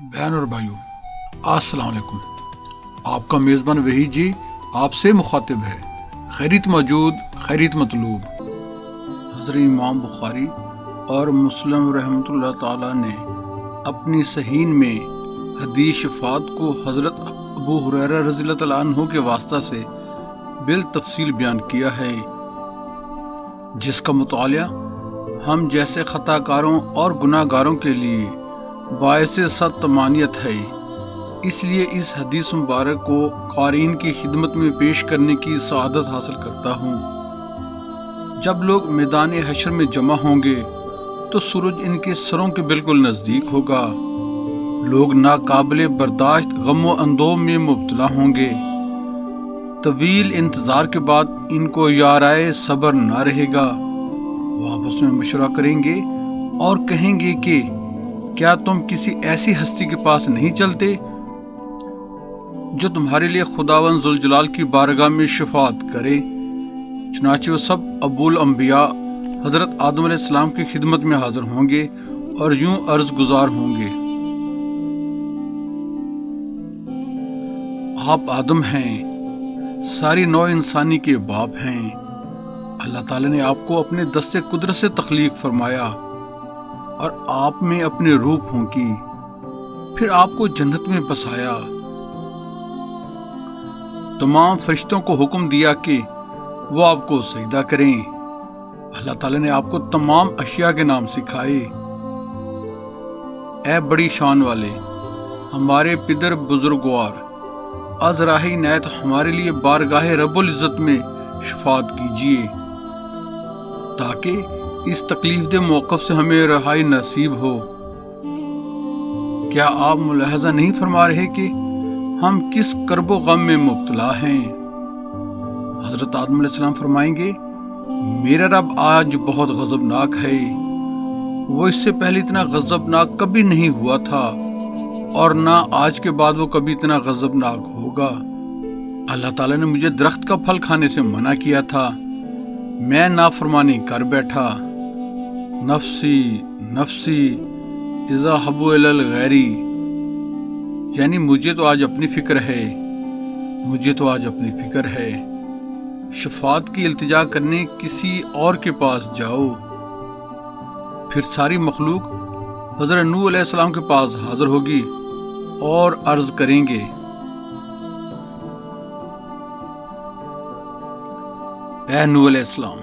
بہن اور بھائیوں، السلام علیکم۔ آپ کا میزبان وحید جی آپ سے مخاطب ہے۔ خیریت موجود، خیریت مطلوب۔ حضرت امام بخاری اور مسلم رحمۃ اللہ تعالی نے اپنی صحیح میں حدیث شفاعت کو حضرت ابو ہریرہ رضی اللہ تعالیٰ عنہ کے واسطہ سے بالتفصیل بیان کیا ہے، جس کا مطالعہ ہم جیسے خطا کاروں اور گناہ گاروں کے لیے باعث صد طمانیت ہے۔ اس لیے اس حدیث مبارک کو قارئین کی خدمت میں پیش کرنے کی سعادت حاصل کرتا ہوں۔ جب لوگ میدان حشر میں جمع ہوں گے تو سورج ان کے سروں کے بالکل نزدیک ہوگا۔ لوگ ناقابل برداشت غم و اندوہ میں مبتلا ہوں گے۔ طویل انتظار کے بعد ان کو یارائے صبر نہ رہے گا۔ وہ آپس میں مشورہ کریں گے اور کہیں گے کہ کیا تم کسی ایسی ہستی کے پاس نہیں چلتے جو تمہارے لیے خداوند ذوالجلال کی بارگاہ میں شفاعت کرے؟ چنانچہ وہ سب ابو الانبیاء حضرت آدم علیہ السلام کی خدمت میں حاضر ہوں گے اور یوں عرض گزار ہوں گے: آپ آدم ہیں، ساری نوع انسانی کے باپ ہیں۔ اللہ تعالیٰ نے آپ کو اپنے دست قدرت سے تخلیق فرمایا اور آپ میں اپنے روح پھونکی، پھر آپ کو جنت میں بسایا۔ تمام فرشتوں کو حکم دیا کہ وہ آپ کو سجدہ کریں۔ اللہ تعالیٰ نے آپ کو تمام اشیاء کے نام سکھائے۔ اے بڑی شان والے، ہمارے پدر بزرگوار، از راہ عنایت ہمارے لیے بارگاہ رب العزت میں شفاعت کیجیے تاکہ اس تکلیف دہ موقف سے ہمیں رہائی نصیب ہو۔ کیا آپ ملاحظہ نہیں فرما رہے کہ ہم کس کرب و غم میں مبتلا ہیں؟ حضرت آدم علیہ السلام فرمائیں گے: میرا رب آج بہت غضبناک ہے، وہ اس سے پہلے اتنا غضبناک کبھی نہیں ہوا تھا اور نہ آج کے بعد وہ کبھی اتنا غضبناک ہوگا۔ اللہ تعالیٰ نے مجھے درخت کا پھل کھانے سے منع کیا تھا، میں نافرمانی کر بیٹھا۔ نفسی نفسی اذهب الی الغیری، یعنی مجھے تو آج اپنی فکر ہے، مجھے تو آج اپنی فکر ہے۔ شفاعت کی التجا کرنے کسی اور کے پاس جاؤ۔ پھر ساری مخلوق حضرت نوح علیہ السلام کے پاس حاضر ہوگی اور عرض کریں گے: اے نوح علیہ السلام،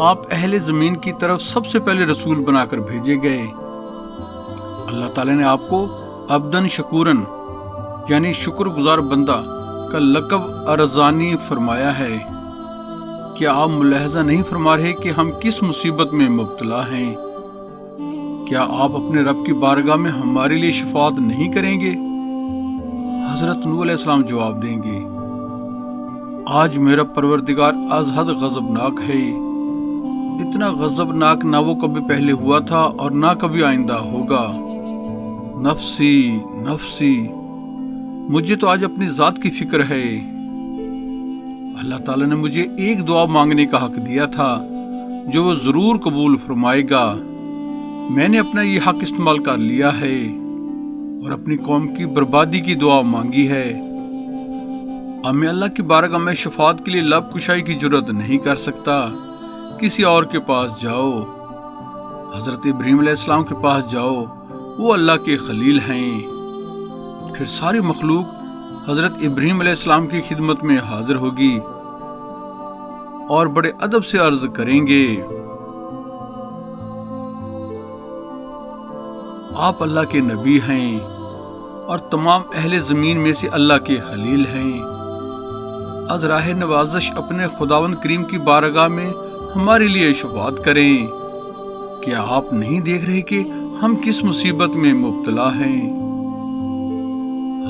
آپ اہل زمین کی طرف سب سے پہلے رسول بنا کر بھیجے گئے۔ اللہ تعالیٰ نے آپ کو عبدن شکورن، یعنی شکر گزار بندہ کا لقب ارزانی فرمایا ہے۔ کیا آپ ملاحظہ نہیں فرما رہے کہ ہم کس مصیبت میں مبتلا ہیں؟ کیا آپ اپنے رب کی بارگاہ میں ہمارے لیے شفاعت نہیں کریں گے؟ حضرت نوح علیہ السلام جواب دیں گے: آج میرا پروردگار از حد غضبناک ہے، اتنا غضبناک نہ وہ کبھی پہلے ہوا تھا اور نہ کبھی آئندہ ہوگا۔ نفسی نفسی، مجھے تو آج اپنی ذات کی فکر ہے۔ اللہ تعالیٰ نے مجھے ایک دعا مانگنے کا حق دیا تھا جو وہ ضرور قبول فرمائے گا۔ میں نے اپنا یہ حق استعمال کر لیا ہے اور اپنی قوم کی بربادی کی دعا مانگی ہے۔ اب میں اللہ کی بارگاہ میں شفاعت کے لیے لب کشائی کی جرت نہیں کر سکتا۔ کسی اور کے پاس جاؤ۔ حضرت ابراہیم علیہ السلام کے پاس جاؤ، وہ اللہ کے خلیل ہیں۔ پھر ساری مخلوق حضرت ابراہیم علیہ السلام کی خدمت میں حاضر ہوگی اور بڑے ادب سے عرض کریں گے: آپ اللہ کے نبی ہیں اور تمام اہل زمین میں سے اللہ کے خلیل ہیں۔ از راہ نوازش اپنے خداوند کریم کی بارگاہ میں ہمارے لیے شفاعت کریں۔ کیا آپ نہیں دیکھ رہے کہ ہم کس مصیبت میں مبتلا ہیں؟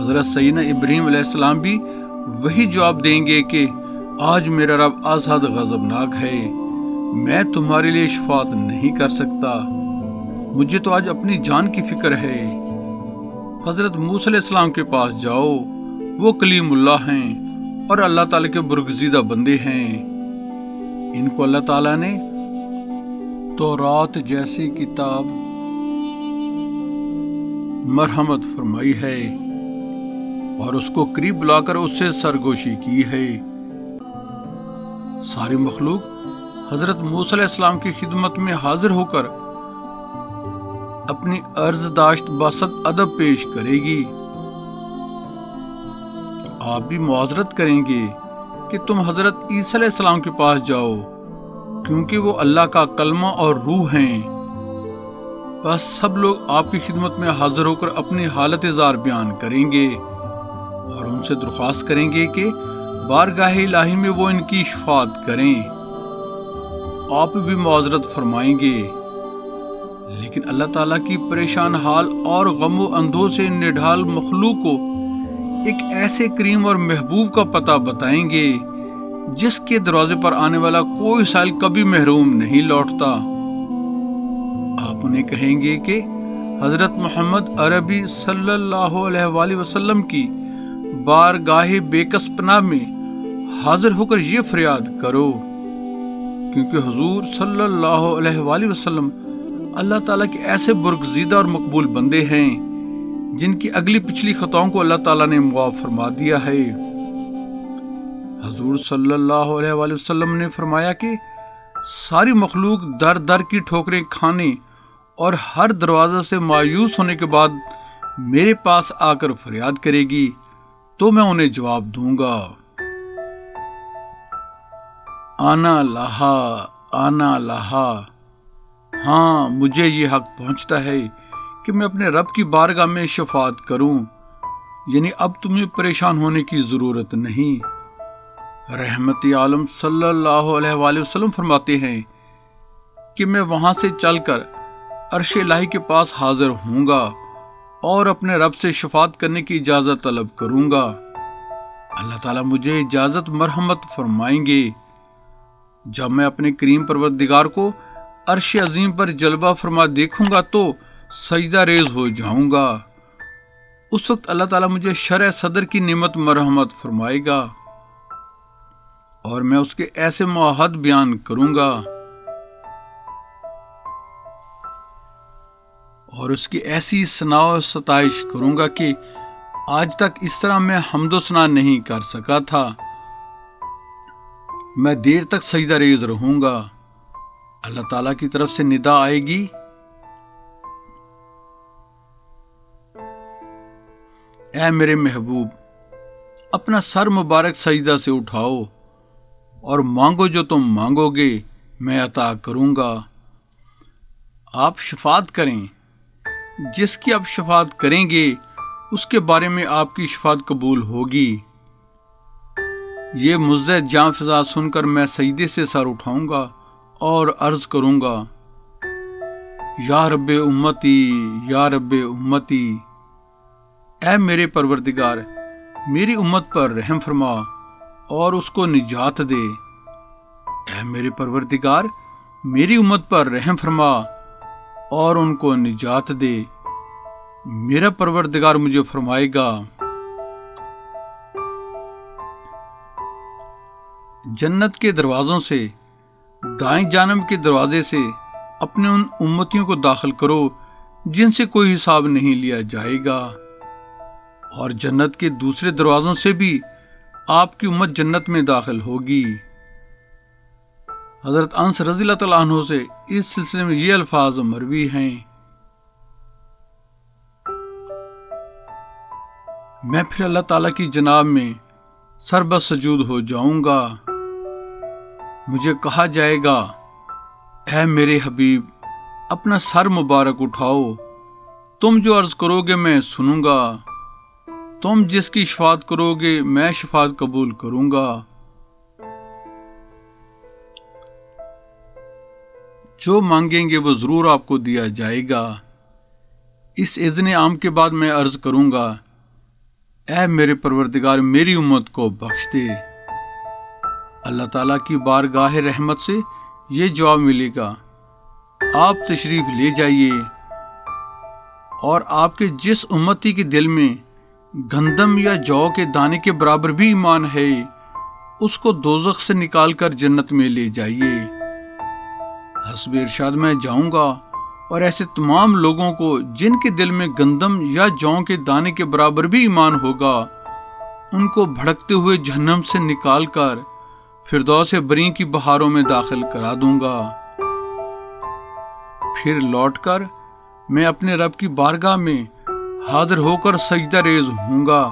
حضرت سیدنا ابراہیم علیہ السلام بھی وہی جواب دیں گے کہ آج میرا رب از حد غضبناک ہے، میں تمہارے لیے شفاعت نہیں کر سکتا، مجھے تو آج اپنی جان کی فکر ہے۔ حضرت موسیٰ علیہ السلام کے پاس جاؤ، وہ کلیم اللہ ہیں اور اللہ تعالیٰ کے برگزیدہ بندے ہیں۔ ان کو اللہ تعالیٰ نے تورات جیسی کتاب مرحمت فرمائی ہے اور اس کو قریب بلا کر اس سے سرگوشی کی ہے۔ ساری مخلوق حضرت موسیٰ علیہ السلام کی خدمت میں حاضر ہو کر اپنی عرض داشت باسط ادب پیش کرے گی۔ آپ بھی معذرت کریں گے کہ تم حضرت عیسیٰ علیہ السلام کے پاس جاؤ، کیونکہ وہ اللہ کا کلمہ اور روح ہیں۔ بس سب لوگ آپ کی خدمت میں حاضر ہو کر اپنی حالت زار بیان کریں گے اور ان سے درخواست کریں گے کہ بارگاہ الہی میں وہ ان کی شفاعت کریں۔ آپ بھی معذرت فرمائیں گے، لیکن اللہ تعالیٰ کی پریشان حال اور غم و اندوہ سے نڈھال مخلوق کو ایک ایسے کریم اور محبوب کا پتہ بتائیں گے جس کے دروازے پر آنے والا کوئی سائل کبھی محروم نہیں لوٹتا۔ آپ انہیں کہیں گے کہ حضرت محمد عربی صلی اللہ علیہ وآلہ وسلم کی بارگاہ بے کس پناہ میں حاضر ہو کر یہ فریاد کرو، کیونکہ حضور صلی اللہ علیہ وآلہ وسلم اللہ تعالیٰ کے ایسے برگزیدہ اور مقبول بندے ہیں جن کی اگلی پچھلی خطاؤں کو اللہ تعالیٰ نے معاف فرما دیا ہے۔ حضور صلی اللہ علیہ وآلہ وسلم نے فرمایا کہ ساری مخلوق در در کی ٹھوکریں کھانے اور ہر دروازہ سے مایوس ہونے کے بعد میرے پاس آ کر فریاد کرے گی تو میں انہیں جواب دوں گا، آنا لہا آنا لہا۔ ہاں، مجھے یہ حق پہنچتا ہے کہ میں اپنے رب کی بارگاہ میں شفاعت کروں، یعنی اب تمہیں پریشان ہونے کی ضرورت نہیں۔ رحمت عالم صلی اللہ علیہ وآلہ وسلم فرماتے ہیں کہ میں وہاں سے چل کر عرش الہی کے پاس حاضر ہوں گا اور اپنے رب سے شفاعت کرنے کی اجازت طلب کروں گا۔ اللہ تعالیٰ مجھے اجازت مرحمت فرمائیں گے۔ جب میں اپنے کریم پروردگار کو عرش عظیم پر جلوہ فرما دیکھوں گا تو سجدہ ریز ہو جاؤں گا۔ اس وقت اللہ تعالیٰ مجھے شرح صدر کی نعمت مرحمت فرمائے گا اور میں اس کے ایسے معاہد بیان کروں گا اور اس کی ایسی ثنا و ستائش کروں گا کہ آج تک اس طرح میں حمد و ثنا نہیں کر سکا تھا۔ میں دیر تک سجدہ ریز رہوں گا۔ اللہ تعالیٰ کی طرف سے ندا آئے گی، اے میرے محبوب، اپنا سر مبارک سجدہ سے اٹھاؤ اور مانگو جو تم مانگو گے میں عطا کروں گا۔ آپ شفاعت کریں، جس کی آپ شفاعت کریں گے اس کے بارے میں آپ کی شفاعت قبول ہوگی۔ یہ مزد جاں فضا سن کر میں سجدے سے سر اٹھاؤں گا اور عرض کروں گا، یا رب امتی یا رب امتی، اے میرے پروردگار میری امت پر رحم فرما اور اس کو نجات دے۔ اے میرے پروردگار میری امت پر رحم فرما اور ان کو نجات دے۔ میرا پروردگار مجھے فرمائے گا، جنت کے دروازوں سے دائیں جانب کے دروازے سے اپنے ان امتیوں کو داخل کرو جن سے کوئی حساب نہیں لیا جائے گا، اور جنت کے دوسرے دروازوں سے بھی آپ کی امت جنت میں داخل ہوگی۔ حضرت انس رضی اللہ تعالیٰ عنہ سے اس سلسلے میں یہ الفاظ مروی ہیں، میں پھر اللہ تعالیٰ کی جناب میں سر بسجود ہو جاؤں گا۔ مجھے کہا جائے گا، اے میرے حبیب اپنا سر مبارک اٹھاؤ، تم جو عرض کرو گے میں سنوں گا، تم جس کی شفاعت کرو گے میں شفاعت قبول کروں گا۔ جو مانگیں گے وہ ضرور آپ کو دیا جائے گا۔ اس اذن عام کے بعد میں عرض کروں گا، اے میرے پروردگار میری امت کو بخش دے۔ اللہ تعالیٰ کی بارگاہ رحمت سے یہ جواب ملے گا، آپ تشریف لے جائیے، اور آپ کے جس امتی کے دل میں گندم یا جو کے دانے کے برابر بھی ایمان ہے اس کو دوزخ سے نکال کر جنت میں لے جائیے۔ حسب ارشاد میں جاؤں گا اور ایسے تمام لوگوں کو جن کے دل میں گندم یا جوں کے دانے کے برابر بھی ایمان ہوگا، ان کو بھڑکتے ہوئے جہنم سے نکال کر فردوس بری کی بہاروں میں داخل کرا دوں گا۔ پھر لوٹ کر میں اپنے رب کی بارگاہ میں حاضر ہو کر سجدہ ریز ہوں گا،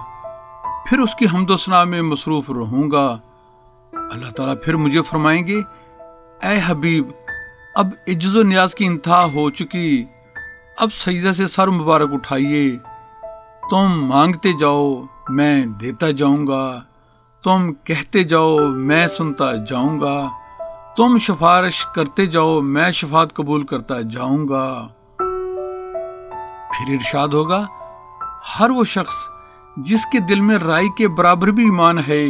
پھر اس کی حمد و ثنا میں مصروف رہوں گا۔ اللہ تعالیٰ پھر مجھے فرمائیں گے، اے حبیب، اب عجز و نیاز کی انتہا ہو چکی، اب سجدہ سے سر مبارک اٹھائیے، تم مانگتے جاؤ میں دیتا جاؤں گا، تم کہتے جاؤ میں سنتا جاؤں گا، تم سفارش کرتے جاؤ میں شفاعت قبول کرتا جاؤں گا۔ پھر ارشاد ہوگا، ہر وہ شخص جس کے دل میں رائی کے برابر بھی ایمان ہے،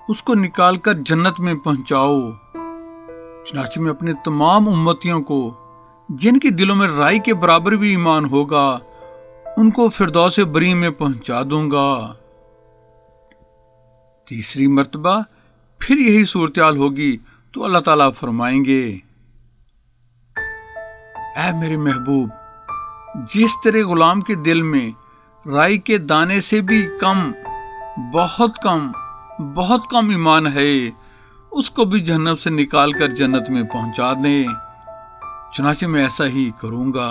اس کو نکال کر جنت میں پہنچاؤ۔ چنانچہ میں اپنے تمام امتیوں کو جن کے دلوں میں رائی کے برابر بھی ایمان ہوگا، ان کو فردوس بری میں پہنچا دوں گا۔ تیسری مرتبہ پھر یہی صورتحال ہوگی تو اللہ تعالیٰ فرمائیں گے، اے میرے محبوب، جس تیرے غلام کے دل میں رائی کے دانے سے بھی کم، بہت کم ایمان ہے، اس کو بھی جہنم سے نکال کر جنت میں پہنچا دیں۔ چنانچہ میں ایسا ہی کروں گا۔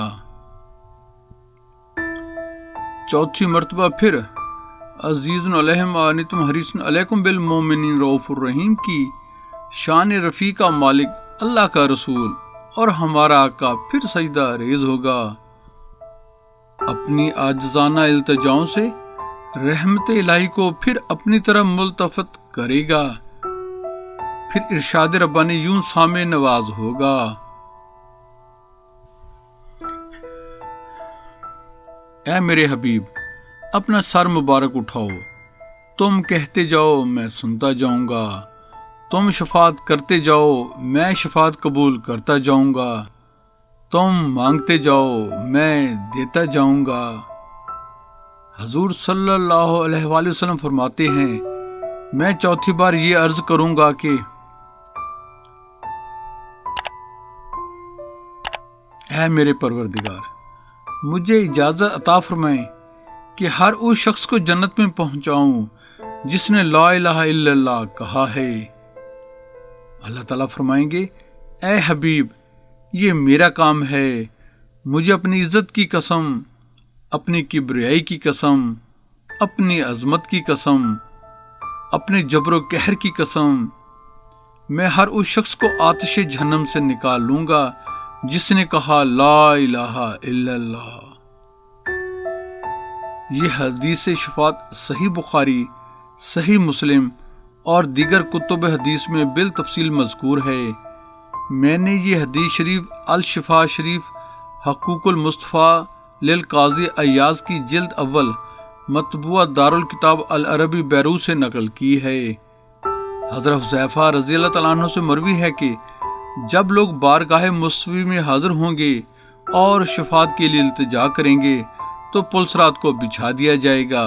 چوتھی مرتبہ پھر عزیز علیہ ما عنتم حریص علیکم بالمؤمنین رؤوف الرحیم کی شان رفیع کا مالک اللہ کا رسول اور ہمارا آقا پھر سجدہ ریز ہوگا، اپنی عاجزانہ التجاؤں سے رحمت الہی کو پھر اپنی طرف ملتفت کرے گا، پھر ارشاد ربانی یوں سامع نواز ہوگا، اے میرے حبیب، اپنا سر مبارک اٹھاؤ، تم کہتے جاؤ میں سنتا جاؤں گا، تم شفاعت کرتے جاؤ میں شفاعت قبول کرتا جاؤں گا، تم مانگتے جاؤ میں دیتا جاؤں گا۔ حضور صلی اللہ علیہ وآلہ وسلم فرماتے ہیں، میں چوتھی بار یہ عرض کروں گا کہ اے میرے پروردگار، مجھے اجازت عطا فرمائیں کہ ہر اس شخص کو جنت میں پہنچاؤں جس نے لا الہ الا اللہ کہا ہے۔ اللہ تعالیٰ فرمائیں گے، اے حبیب، یہ میرا کام ہے، مجھے اپنی عزت کی قسم، اپنی کبریائی کی قسم، اپنی عظمت کی قسم، اپنے جبر و قہر کی قسم، میں ہر اس شخص کو آتش جہنم سے نکال لوں گا جس نے کہا لا الہ الا اللہ۔ یہ حدیث شفاعت صحیح بخاری، صحیح مسلم اور دیگر کتب حدیث میں بالتفصیل مذکور ہے۔ میں نے یہ حدیث شریف الشفاء شریف حقوق المصطفیٰ للقاضی ایاز کی جلد اول مطبوعہ دارالکتاب العربی بیروت سے نقل کی ہے۔ حضرت حذیفہ رضی اللہ تعالیٰ عنہ سے مروی ہے کہ جب لوگ بارگاہ مصطفی میں حاضر ہوں گے اور شفاعت کے لیے التجا کریں گے تو پل صراط کو بچھا دیا جائے گا۔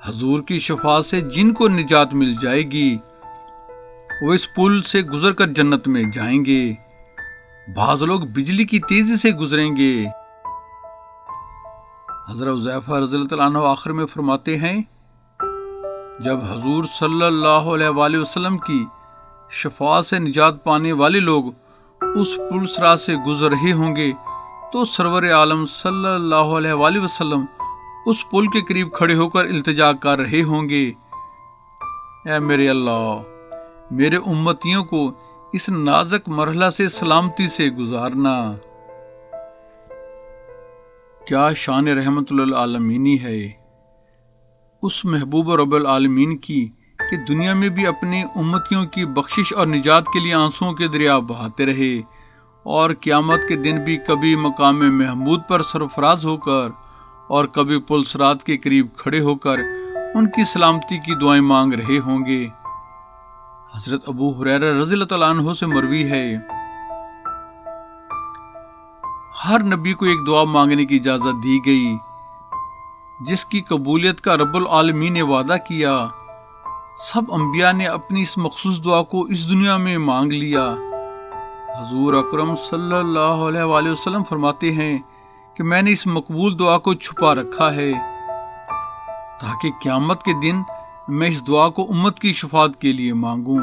حضور کی شفاعت سے جن کو نجات مل جائے گی وہ اس پل سے گزر کر جنت میں جائیں گے۔ بعض لوگ بجلی کی تیزی سے گزریں گے۔ حضرت حذیفہ رضی اللہ تعالیٰ عنہ آخر میں فرماتے ہیں، جب حضور صلی اللہ علیہ وآلہ وسلم کی شفاعت سے نجات پانے والے لوگ اس پل صراط سے گزر رہے ہوں گے تو سرور عالم صلی اللہ علیہ وآلہ وسلم اس پل کے قریب کھڑے ہو کر التجا کر رہے ہوں گے، اے میرے اللہ، میرے امتیوں کو اس نازک مرحلہ سے سلامتی سے گزارنا۔ کیا شان رحمت للعالمینی ہے اس محبوب رب العالمین کی کہ دنیا میں بھی اپنی امتیوں کی بخشش اور نجات کے لیے آنسوؤں کے دریا بہاتے رہے، اور قیامت کے دن بھی کبھی مقام محمود پر سرفراز ہو کر اور کبھی پل صراط کے قریب کھڑے ہو کر ان کی سلامتی کی دعائیں مانگ رہے ہوں گے۔ حضرت ابو ہریرہ رضی اللہ تعالیٰ عنہ سے مروی ہے، ہر نبی کو ایک دعا مانگنے کی اجازت دی گئی جس کی قبولیت کا رب العالمین نے وعدہ کیا۔ سب انبیاء نے اپنی اس مخصوص دعا کو اس دنیا میں مانگ لیا۔ حضور اکرم صلی اللہ علیہ وآلہ وسلم فرماتے ہیں کہ میں نے اس مقبول دعا کو چھپا رکھا ہے تاکہ قیامت کے دن میں اس دعا کو امت کی شفاعت کے لیے مانگوں۔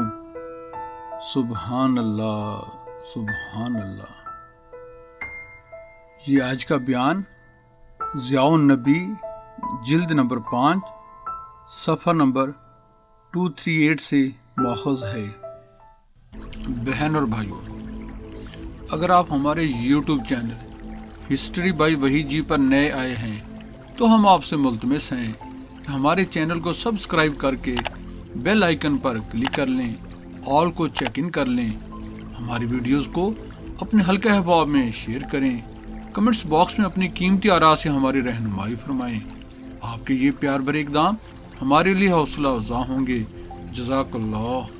سبحان اللہ، سبحان اللہ۔ یہ آج کا بیان ضیاء النبی جلد نمبر 5 صفحہ نمبر 238 سے ماخوذ ہے۔ بہن اور بھائیوں، اگر آپ ہمارے YouTube channel history by Waheed ji پر نئے آئے ہیں تو ہم آپ سے ملتمس ہیں کہ ہمارے چینل کو سبسکرائب کر کے بیل آئیکن پر کلک کر لیں، آل کو چیک ان کر لیں، ہماری ویڈیوز کو اپنے حلقہ احباب میں شیئر کریں، کمنٹس باکس میں اپنی قیمتی آراء سے ہماری رہنمائی فرمائیں۔ آپ کے یہ پیار بھرے اقدام ہمارے لیے حوصلہ افزا ہوں گے۔ جزاک اللہ۔